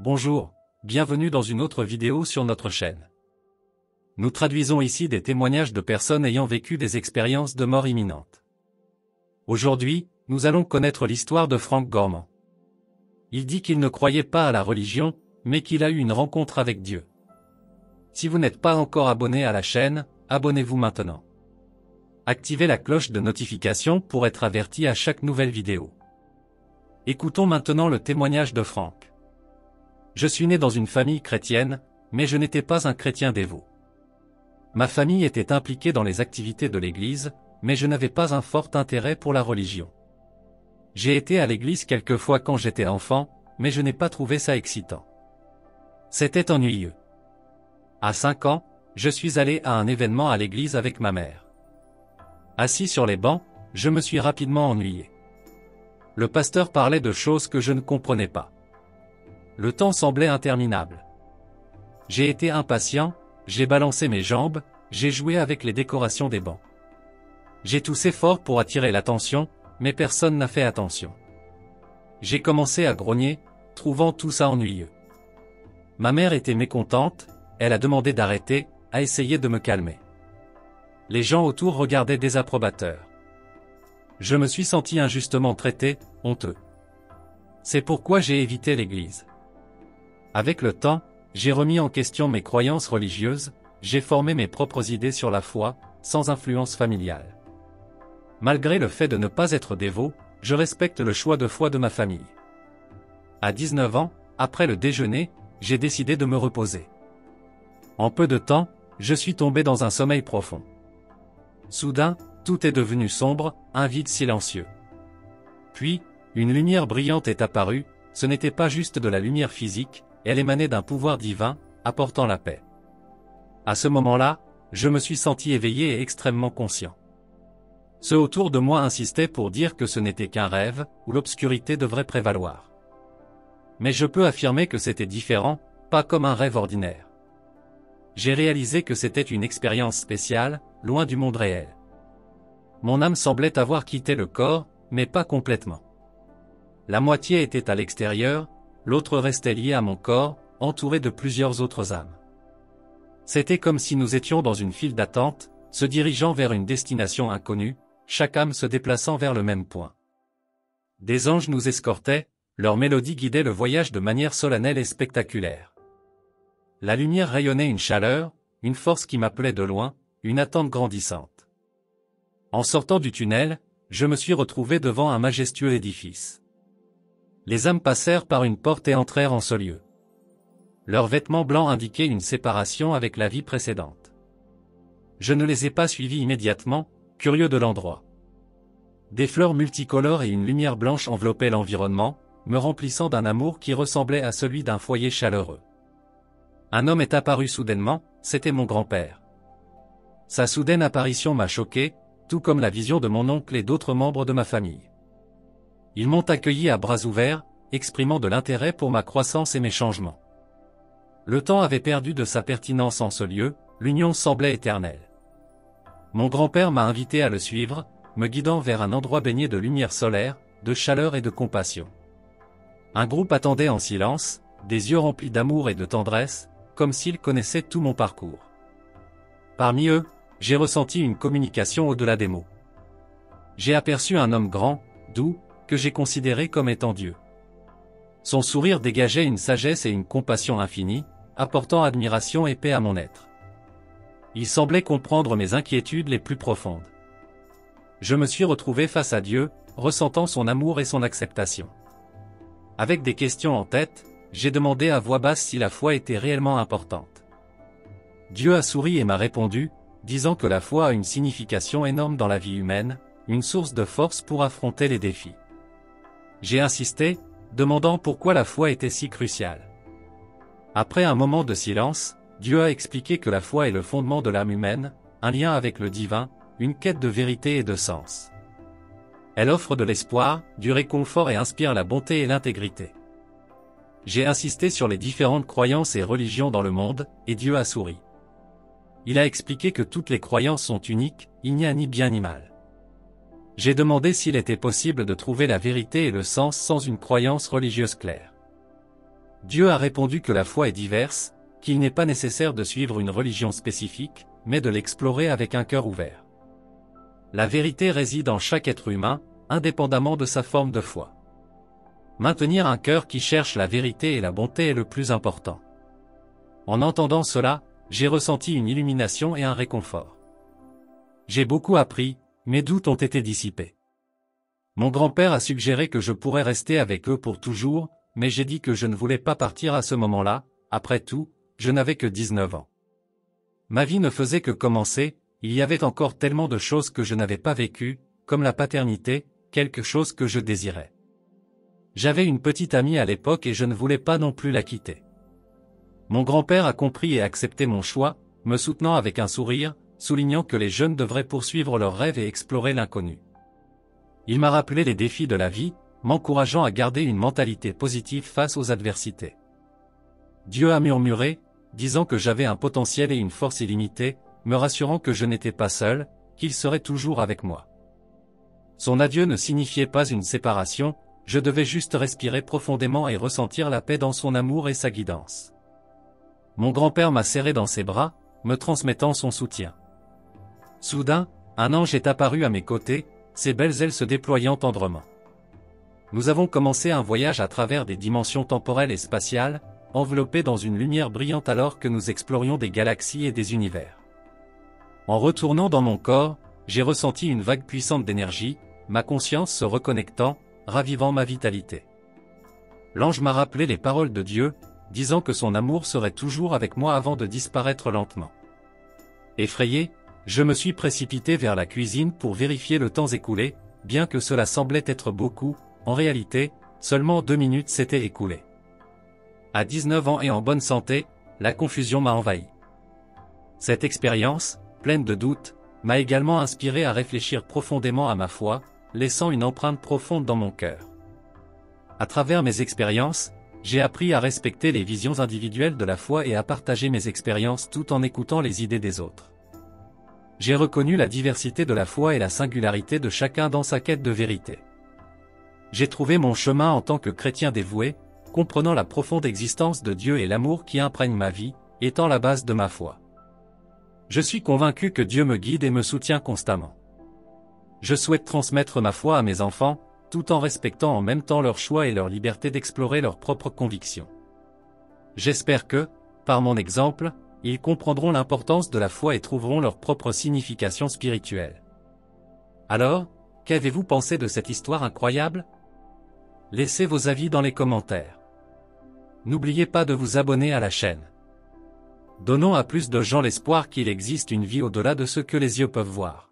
Bonjour, bienvenue dans une autre vidéo sur notre chaîne. Nous traduisons ici des témoignages de personnes ayant vécu des expériences de mort imminente. Aujourd'hui, nous allons connaître l'histoire de Frank Gorman. Il dit qu'il ne croyait pas à la religion, mais qu'il a eu une rencontre avec Dieu. Si vous n'êtes pas encore abonné à la chaîne, abonnez-vous maintenant. Activez la cloche de notification pour être averti à chaque nouvelle vidéo. Écoutons maintenant le témoignage de Frank. Je suis né dans une famille chrétienne, mais je n'étais pas un chrétien dévot. Ma famille était impliquée dans les activités de l'église, mais je n'avais pas un fort intérêt pour la religion. J'ai été à l'église quelques fois quand j'étais enfant, mais je n'ai pas trouvé ça excitant. C'était ennuyeux. À 5 ans, je suis allé à un événement à l'église avec ma mère. Assis sur les bancs, je me suis rapidement ennuyé. Le pasteur parlait de choses que je ne comprenais pas. Le temps semblait interminable. J'ai été impatient, j'ai balancé mes jambes, j'ai joué avec les décorations des bancs. J'ai toussé fort pour attirer l'attention, mais personne n'a fait attention. J'ai commencé à grogner, trouvant tout ça ennuyeux. Ma mère était mécontente, elle a demandé d'arrêter, a essayé de me calmer. Les gens autour regardaient désapprobateurs. Je me suis senti injustement traité, honteux. C'est pourquoi j'ai évité l'église. Avec le temps, j'ai remis en question mes croyances religieuses, j'ai formé mes propres idées sur la foi, sans influence familiale. Malgré le fait de ne pas être dévot, je respecte le choix de foi de ma famille. À 19 ans, après le déjeuner, j'ai décidé de me reposer. En peu de temps, je suis tombé dans un sommeil profond. Soudain, tout est devenu sombre, un vide silencieux. Puis, une lumière brillante est apparue, ce n'était pas juste de la lumière physique, elle émanait d'un pouvoir divin, apportant la paix. À ce moment-là, je me suis senti éveillé et extrêmement conscient. Ceux autour de moi insistaient pour dire que ce n'était qu'un rêve, où l'obscurité devrait prévaloir. Mais je peux affirmer que c'était différent, pas comme un rêve ordinaire. J'ai réalisé que c'était une expérience spéciale, loin du monde réel. Mon âme semblait avoir quitté le corps, mais pas complètement. La moitié était à l'extérieur, l'autre restait liée à mon corps, entourée de plusieurs autres âmes. C'était comme si nous étions dans une file d'attente, se dirigeant vers une destination inconnue, chaque âme se déplaçant vers le même point. Des anges nous escortaient, leur mélodie guidait le voyage de manière solennelle et spectaculaire. La lumière rayonnait une chaleur, une force qui m'appelait de loin, une attente grandissante. En sortant du tunnel, je me suis retrouvé devant un majestueux édifice. Les âmes passèrent par une porte et entrèrent en ce lieu. Leurs vêtements blancs indiquaient une séparation avec la vie précédente. Je ne les ai pas suivis immédiatement, curieux de l'endroit. Des fleurs multicolores et une lumière blanche enveloppaient l'environnement, me remplissant d'un amour qui ressemblait à celui d'un foyer chaleureux. Un homme est apparu soudainement, c'était mon grand-père. Sa soudaine apparition m'a choqué, tout comme la vision de mon oncle et d'autres membres de ma famille. Ils m'ont accueilli à bras ouverts, exprimant de l'intérêt pour ma croissance et mes changements. Le temps avait perdu de sa pertinence en ce lieu, l'union semblait éternelle. Mon grand-père m'a invité à le suivre, me guidant vers un endroit baigné de lumière solaire, de chaleur et de compassion. Un groupe attendait en silence, des yeux remplis d'amour et de tendresse, comme s'ils connaissaient tout mon parcours. Parmi eux, j'ai ressenti une communication au-delà des mots. J'ai aperçu un homme grand, doux, que j'ai considéré comme étant Dieu. Son sourire dégageait une sagesse et une compassion infinie, apportant admiration et paix à mon être. Il semblait comprendre mes inquiétudes les plus profondes. Je me suis retrouvé face à Dieu, ressentant son amour et son acceptation. Avec des questions en tête, j'ai demandé à voix basse si la foi était réellement importante. Dieu a souri et m'a répondu, disant que la foi a une signification énorme dans la vie humaine, une source de force pour affronter les défis. J'ai insisté, demandant pourquoi la foi était si cruciale. Après un moment de silence, Dieu a expliqué que la foi est le fondement de l'âme humaine, un lien avec le divin, une quête de vérité et de sens. Elle offre de l'espoir, du réconfort et inspire la bonté et l'intégrité. J'ai insisté sur les différentes croyances et religions dans le monde, et Dieu a souri. Il a expliqué que toutes les croyances sont uniques, il n'y a ni bien ni mal. J'ai demandé s'il était possible de trouver la vérité et le sens sans une croyance religieuse claire. Dieu a répondu que la foi est diverse, qu'il n'est pas nécessaire de suivre une religion spécifique, mais de l'explorer avec un cœur ouvert. La vérité réside en chaque être humain, indépendamment de sa forme de foi. Maintenir un cœur qui cherche la vérité et la bonté est le plus important. En entendant cela, j'ai ressenti une illumination et un réconfort. J'ai beaucoup appris, mes doutes ont été dissipés. Mon grand-père a suggéré que je pourrais rester avec eux pour toujours, mais j'ai dit que je ne voulais pas partir à ce moment-là, après tout, je n'avais que 19 ans. Ma vie ne faisait que commencer, il y avait encore tellement de choses que je n'avais pas vécues, comme la paternité, quelque chose que je désirais. J'avais une petite amie à l'époque et je ne voulais pas non plus la quitter. Mon grand-père a compris et accepté mon choix, me soutenant avec un sourire, soulignant que les jeunes devraient poursuivre leurs rêves et explorer l'inconnu. Il m'a rappelé les défis de la vie, m'encourageant à garder une mentalité positive face aux adversités. Dieu a murmuré, disant que j'avais un potentiel et une force illimitée, me rassurant que je n'étais pas seul, qu'il serait toujours avec moi. Son adieu ne signifiait pas une séparation, je devais juste respirer profondément et ressentir la paix dans son amour et sa guidance. Mon grand-père m'a serré dans ses bras, me transmettant son soutien. Soudain, un ange est apparu à mes côtés, ses belles ailes se déployant tendrement. Nous avons commencé un voyage à travers des dimensions temporelles et spatiales, enveloppés dans une lumière brillante alors que nous explorions des galaxies et des univers. En retournant dans mon corps, j'ai ressenti une vague puissante d'énergie, ma conscience se reconnectant, ravivant ma vitalité. L'ange m'a rappelé les paroles de Dieu, disant que son amour serait toujours avec moi avant de disparaître lentement. Effrayé, je me suis précipité vers la cuisine pour vérifier le temps écoulé, bien que cela semblait être beaucoup, en réalité, seulement 2 minutes s'étaient écoulées. À 19 ans et en bonne santé, la confusion m'a envahi. Cette expérience, pleine de doutes, m'a également inspiré à réfléchir profondément à ma foi, laissant une empreinte profonde dans mon cœur. À travers mes expériences, j'ai appris à respecter les visions individuelles de la foi et à partager mes expériences tout en écoutant les idées des autres. J'ai reconnu la diversité de la foi et la singularité de chacun dans sa quête de vérité. J'ai trouvé mon chemin en tant que chrétien dévoué, comprenant la profonde existence de Dieu et l'amour qui imprègne ma vie, étant la base de ma foi. Je suis convaincu que Dieu me guide et me soutient constamment. Je souhaite transmettre ma foi à mes enfants, tout en respectant en même temps leur choix et leur liberté d'explorer leurs propres convictions. J'espère que, par mon exemple, ils comprendront l'importance de la foi et trouveront leur propre signification spirituelle. Alors, qu'avez-vous pensé de cette histoire incroyable? Laissez vos avis dans les commentaires. N'oubliez pas de vous abonner à la chaîne. Donnons à plus de gens l'espoir qu'il existe une vie au-delà de ce que les yeux peuvent voir.